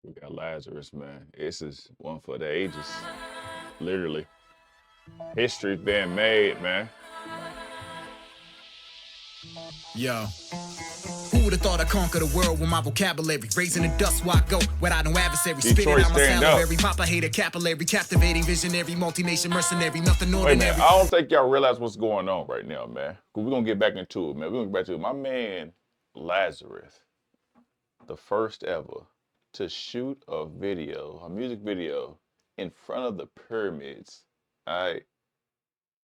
We got Lazarus, man. This is one for the ages. Literally. History's being made, man. Yo. Who would have thought I'd conquer the world with my vocabulary? Raising the dust where I go, without no adversary. Spit it Detroit, out my stand up. salivary. Papa hater, capillary, captivating, visionary, multi-nation mercenary, nothing Wait a minute. ordinary. I don't think y'all realize what's going on right now, man. Cause we're gonna get back into it, man. We're gonna get back to it. My man Lazarus, the first ever to shoot a video, a music video, in front of the pyramids. All right.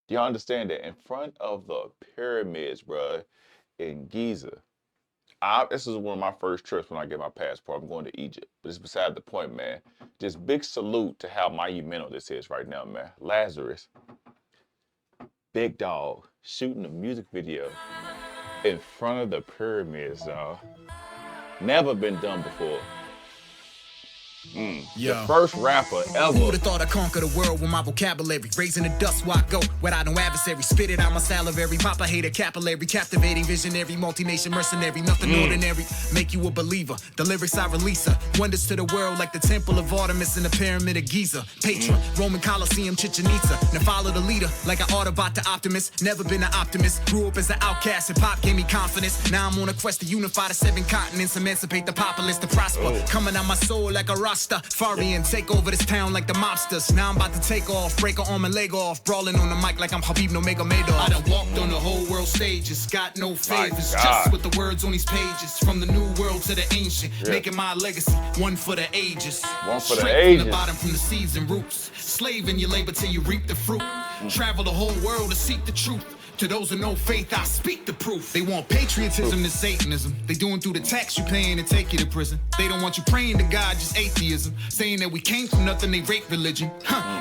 Do y'all understand that? In front of the pyramids, bruh, in Giza. This is one of my first trips when I get my passport. I'm going to Egypt. But it's beside the point, man. Just big salute to how monumental this is right now, man. Lazarus, big dog, shooting a music video in front of the pyramids, dog. Never been done before. The first rapper Who would ever. have thought I'd conquer the world with my vocabulary? Raising the dust where I go, without no adversary. Spit it out my salivary. Papa hater, capillary, captivating, visionary, multi-nation mercenary, nothing ordinary. Make you a believer. The lyrics I release her. Wonders to the world like the temple of Artemis and the pyramid of Giza. Patron, Roman Colosseum, Chichen Itza. Now follow the leader like an Autobot to Optimus. Never been an optimist. Grew up as an outcast and pop gave me confidence. Now I'm on a quest to unify the 7 continents, emancipate the populace to prosper. Coming out my soul like a Rasta. Farian, take over this town like the mobsters. Now I'm about to take off, break her arm and leg off. Brawling on the mic like I'm Habib Nurmagomedov. I done walked on the whole world stages, got no favors. Just with the words on these pages, from the new world to the ancient, making my legacy one for the ages. One for the Straight ages. from the bottom, from the seeds and roots. Slave in your labor till you reap the fruit. Travel the whole world to seek the truth. To those who know faith, I speak the proof. They want patriotism to Satanism. They doing through the tax you paying and take you to prison. They don't want you praying to God, just atheism. Saying that we came from nothing, they rape religion.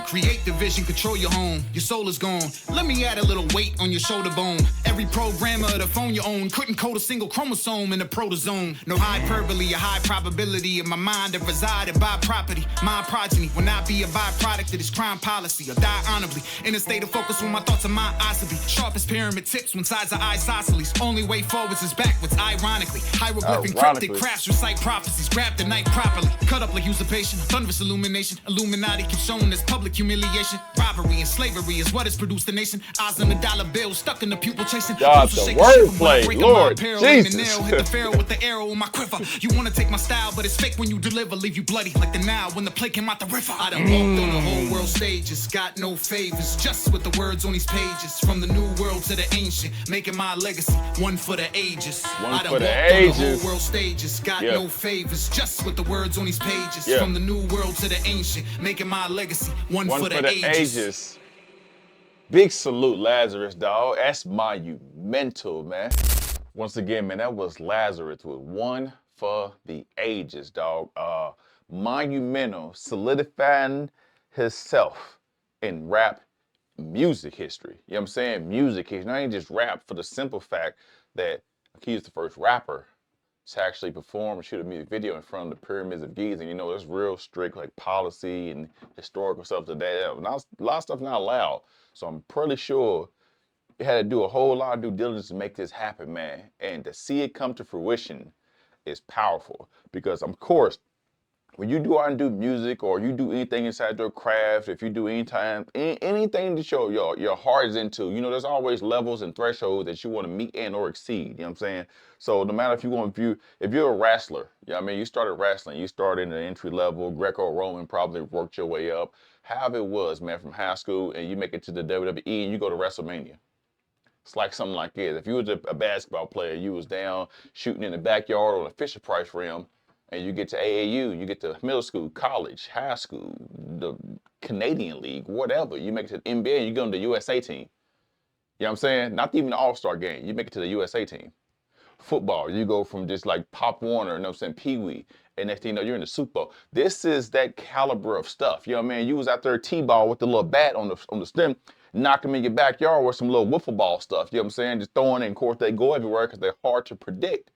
Create division, control your home. Your soul is gone. Let me add a little weight on your shoulder bone. Every programmer of the phone you own couldn't code a single chromosome in the protozone. No hyperbole, a high probability of my mind that resided by property. My progeny will not be a byproduct of this crime policy or die honorably. In a state of focus when my thoughts are my eyes to be sharpest pyramid tips when sides are isosceles. Only way forwards is backwards, ironically. Hieroglyphic cryptic crafts recite prophecies. Grab the night properly. Cut up like usurpation. Thunderous illumination. Illuminati keeps showing as public humiliation. Robbery and slavery is what has produced the nation. Eyes on the dollar bill stuck in the pupil chasing. God, the wordplay, Lord Jesus. Nail, hit the pharaoh with the arrow in my quiver. You wanna take my style, but it's fake when you deliver. Leave you bloody like the Nile when the plague came out the river. I done walked on the whole world stages. Got no favors, just with the words on these pages. From the new world to the ancient, making my legacy one for the ages. I done for the walked on the ages. whole world stages. Got no favors, just with the words on these pages. Yeah. From the new world to the ancient, making my legacy one for the ages. Big salute, Lazarus, dog. That's monumental, man. Once again, man, that was Lazarus with one for the ages, dog. Monumental, solidifying himself in rap music history. You know what I'm saying? Music history. Not even just rap, for the simple fact that he is the first rapper to actually perform and shoot a music video in front of the pyramids of Giza. And you know, there's real strict like policy and historical stuff today. A lot of stuff not allowed. So I'm pretty sure you had to do a whole lot of due diligence to make this happen, man. And to see it come to fruition is powerful. Because of course, when you do music or you do anything inside your craft, if you do anything to show your heart is into, you know, there's always levels and thresholds that you want to meet and or exceed. You know what I'm saying? So no matter if you're a wrestler, you know what I mean, you started wrestling, you started in the entry level, Greco-Roman, probably worked your way up. However it was, man, from high school and you make it to the WWE and you go to WrestleMania. It's like something like this. If you was a basketball player, you was down shooting in the backyard on a Fisher-Price rim, and you get to AAU, you get to middle school, college, high school, the Canadian League, whatever. You make it to the NBA and you go to the USA team. You know what I'm saying? Not even the All-Star game. You make it to the USA team. Football, you go from just like Pop Warner, you know what I'm saying, Pee Wee, and next thing you know, you're in the Super Bowl. This is that caliber of stuff. You know what I mean? You was out there T-ball with the little bat on the stem, knocking them in your backyard with some little wiffle ball stuff. You know what I'm saying? Just throwing it. And of course, they go everywhere because they're hard to predict.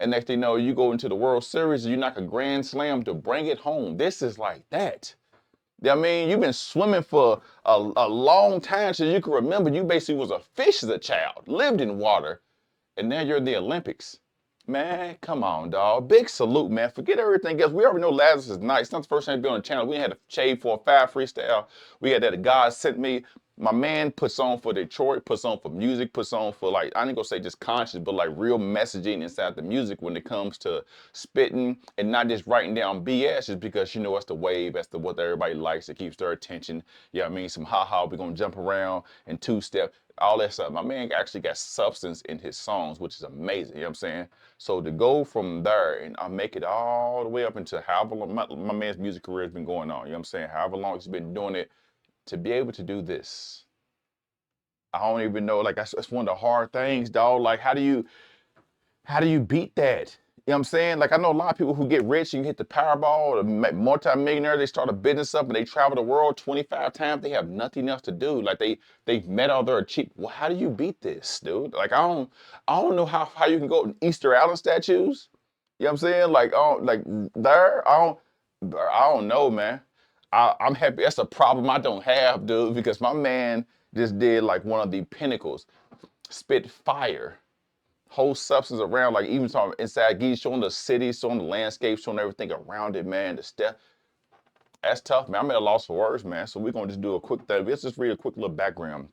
And next thing you know, you go into the World Series and you knock a grand slam to bring it home. This is like that. I mean, you've been swimming for a long time since you can remember. You basically was a fish as a child, lived in water, and now you're in the Olympics. Man, come on, dog. Big salute, man. Forget everything else. We already know Lazarus is nice. It's not the first time he's been on the channel. We had a Shade 4-5 freestyle. We had that God Sent Me. My man puts on for Detroit, puts on for music, puts on for, like, I ain't gonna say just conscious, but like real messaging inside the music when it comes to spitting and not just writing down BS just because, you know, it's the wave, that's the what everybody likes, it keeps their attention. Yeah, I mean, some ha-ha, we're gonna jump around and two-step, all that stuff. My man actually got substance in his songs, which is amazing, you know what I'm saying? So to go from there and I make it all the way up into however long my man's music career has been going on, you know what I'm saying? However long he's been doing it, to be able to do this, I don't even know. Like that's one of the hard things, dog. Like how do you beat that? You know what I'm saying? Like I know a lot of people who get rich and hit the Powerball, the multi-millionaire, they start a business up and they travel the world 25 times. They have nothing else to do. Like they've met all their achievements. Well, how do you beat this, dude? Like I don't know how you can go Easter Island statues. You know what I'm saying? Like there, I don't know, man. I'm happy. That's a problem I don't have, dude, because my man just did like one of the pinnacles, spit fire, whole substance around, like even talking inside, he's showing the city, showing the landscape, showing everything around it, man. The stuff. That's tough, man. I'm at a loss for words, man. So we're gonna just do a quick thing. Let's just read a quick little background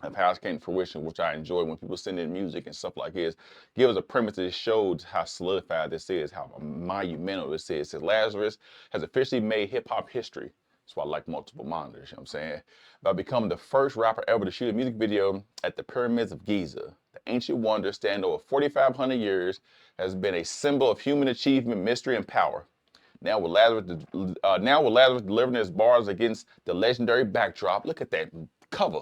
of how it came to fruition, which I enjoy when people send in music and stuff like this. Give us a premise that shows how solidified this is, how monumental this is. It says Lazarus has officially made hip hop history. That's why I like multiple monitors, you know what I'm saying? By becoming the first rapper ever to shoot a music video at the pyramids of Giza. The ancient wonder, standing over 4,500 years, has been a symbol of human achievement, mystery, and power. Now with Lazarus delivering his bars against the legendary backdrop. Look at that cover.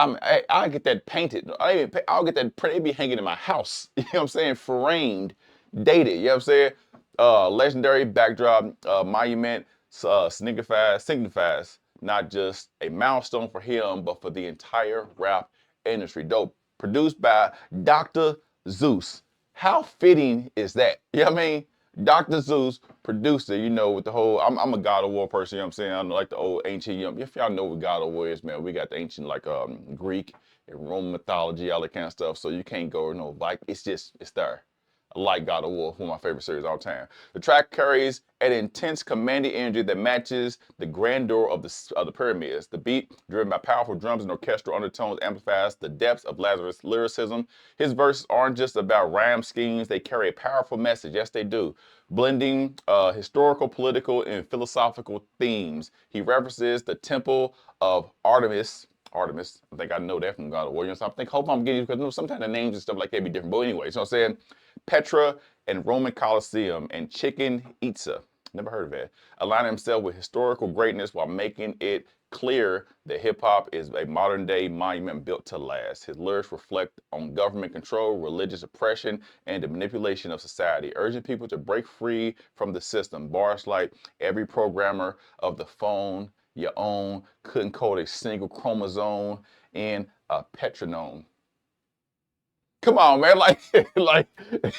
I'll get that painted. I'll get that print. It'd be hanging in my house. You know what I'm saying? Framed, dated. You know what I'm saying? Legendary backdrop, monument, signifies not just a milestone for him, but for the entire rap industry. Dope. Produced by Dr. Zeus. How fitting is that? You know what I mean? Dr. Zeus produced it, you know, with the whole, I'm a God of War person, you know what I'm saying? I know like the old ancient, you know, if y'all know what God of War is, man, we got the ancient like Greek and Roman mythology, all that kind of stuff. So you can't go, like, it's there. I like God of War, one of my favorite series all time. The track carries an intense commanding energy that matches the grandeur of the pyramids. The beat, driven by powerful drums and orchestral undertones, amplifies the depths of Lazarus' lyricism. His verses aren't just about rhyme schemes, they carry a powerful message. Yes, they do. Blending historical, political, and philosophical themes. He references the temple of Artemis. I think I know that from God of War. You know, so hope I'm getting, because sometimes the names and stuff like that be different. But anyway, so I'm saying Petra and Roman Colosseum and Chichen Itza, never heard of that, aligning himself with historical greatness while making it clear that hip hop is a modern day monument built to last. His lyrics reflect on government control, religious oppression, and the manipulation of society, urging people to break free from the system. Bars like every programmer of the phone your own couldn't code a single chromosome in a petronome. Come on, man, like, like,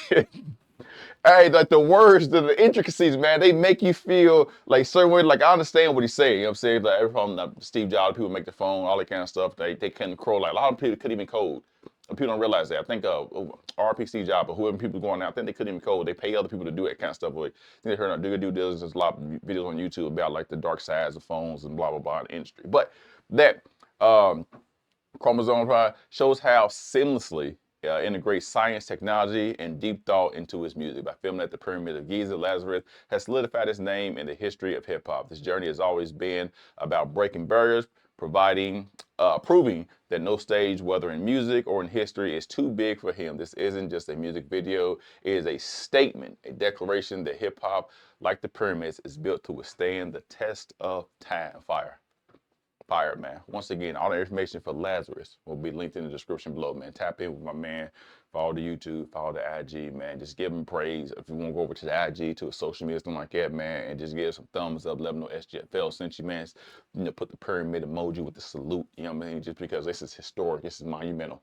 hey, like the words, the intricacies, man, they make you feel like certain way. Like I understand what he's saying. You know what I'm saying? Like from Steve Jobs, people make the phone, all that kind of stuff. They couldn't code. Like a lot of people couldn't even code. People don't realize that. I think RP Steve Jobs or whoever people going out, I think they couldn't even code. They pay other people to do that kind of stuff. Like they heard do due diligence. There's a lot of videos on YouTube about like the dark sides of phones and blah blah blah in the industry. But that chromosome shows how seamlessly integrates science, technology, and deep thought into his music. By filming at the Pyramid of Giza, Lazarus has solidified his name in the history of hip hop. This journey has always been about breaking barriers, proving that no stage, whether in music or in history, is too big for him. This isn't just a music video, it is a statement, a declaration that hip hop, like the pyramids, is built to withstand the test of time. Fire, man. Once again, all the information for Lazarus will be linked in the description below, man. Tap in with my man. Follow the YouTube, follow the IG, man. Just give him praise. If you want to go over to the IG, to a social media, something like that, man, and just give some thumbs up, let them know SGFL sent you, man. You know, put the pyramid emoji with the salute, you know what I mean? Just because this is historic, this is monumental.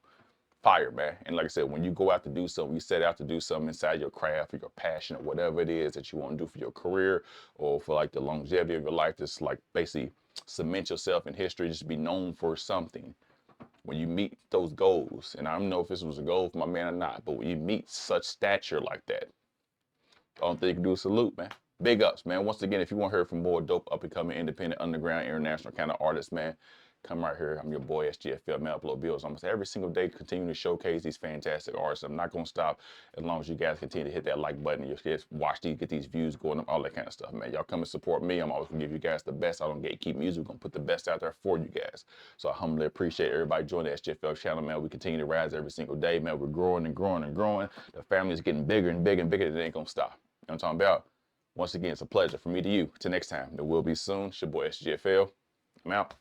Fire, man. And like I said, when you go out to do something, you set out to do something inside your craft or your passion or whatever it is that you want to do for your career or for like the longevity of your life, just like basically cement yourself in history, just be known for something. when you meet those goals, and I don't know if this was a goal for my man or not, but when you meet such stature like that, all thing you can do is salute, man. Big ups, man. Once again, if you want to hear from more dope, up and coming, independent, underground, international kind of artists, man, come right here. I'm your boy SGFL, man. Upload videos almost every single day, continuing to showcase these fantastic artists. I'm not gonna stop as long as you guys continue to hit that like button. You guys watch these, get these views going up, all that kind of stuff, man. Y'all come and support me. I'm always gonna give you guys the best. I don't gatekeep music. We're gonna put the best out there for you guys. So I humbly appreciate everybody joining the SGFL channel, man. We continue to rise every single day, man. We're growing and growing and growing. The family is getting bigger and bigger and bigger. It ain't gonna stop. You know what I'm talking about? Once again, it's a pleasure from me to you. Till next time, there will be soon. It's your boy SGFL. I'm out.